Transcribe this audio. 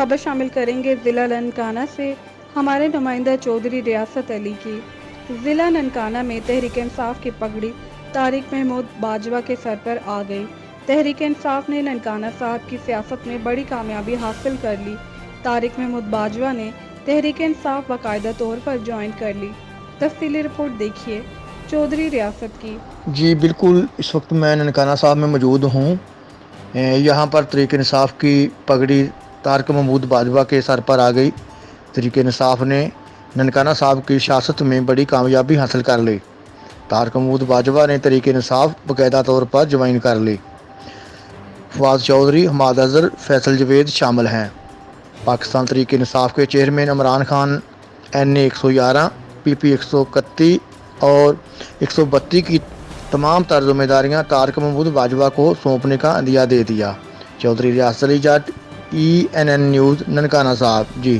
خبر شامل کریں گے ضلع ننکانہ سے ہمارے نمائندہ چودھری ریاست علی کی۔ ضلع ننکانہ میں تحریک انصاف کی پگڑی طارق محمود باجوہ کے سر پر آ گئی۔ تحریک انصاف نے ننکانہ صاحب کی سیاست میں بڑی کامیابی حاصل کر لی۔ طارق محمود باجوہ نے تحریک انصاف باقاعدہ طور پر جوائن کر لی۔ تفصیلی رپورٹ دیکھیے چودھری ریاست کی۔ جی بالکل، اس وقت میں ننکانہ صاحب میں موجود ہوں۔ یہاں پر تحریک انصاف کی پگڑی طارق محمود باجوہ کے سر پر آ گئی۔ تحریک انصاف نے ننکانہ صاحب کی سیاست میں بڑی کامیابی حاصل کر لی۔ طارق محمود باجوہ نے تحریک انصاف باقاعدہ طور پر جوائن کر لی۔ فواز چودھری، حماد اظہر، فیصل جاوید شامل ہیں۔ پاکستان تحریک انصاف کے chairman Imran Khan NA 111، PP 131 اور 132 کی تمام تر ذمہ داریاں طارق محمود باجوہ کو سونپنے کا عندیہ دے دیا۔ چودھری ریاست علی جٹ، ENN نیوز، ننکانہ صاحب۔ جی